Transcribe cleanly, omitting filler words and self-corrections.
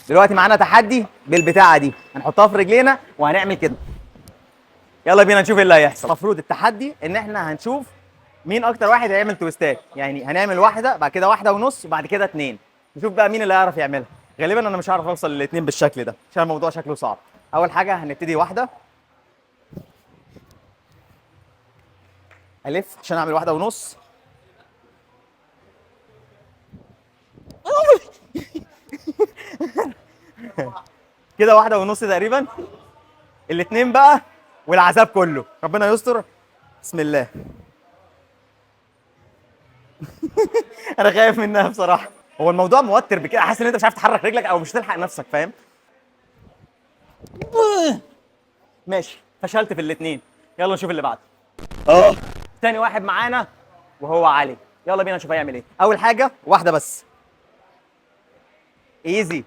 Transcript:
دلوقتي معانا تحدي بالبتاعه دي، هنحطها في رجلينا وهنعمل كده. يلا بينا نشوف ايه اللي هيحصل. المفروض التحدي ان احنا هنشوف مين اكتر واحد هيعمل تويستات، يعني هنعمل واحده بعد كده واحده ونص وبعد كده اتنين، نشوف بقى مين اللي هيعرف يعملها. غالبا انا مش هعرف اوصل للاتنين بالشكل ده عشان الموضوع شكله صعب. اول حاجه هنبتدي واحده، الف عشان اعمل واحده ونص. كده واحده ونص تقريبا. الاتنين بقى والعذاب كله، ربنا يستر. بسم الله. انا خايف منها بصراحه. هو الموضوع موتر بكده، حاسس ان انت مش عارف تحرك رجلك او مش تلحق نفسك، فاهم؟ ماشي، فشلت في الاثنين. يلا نشوف اللي بعده. تاني واحد معانا وهو علي. يلا بينا نشوف هيعمل ايه. اول حاجه واحده بس، ايزي.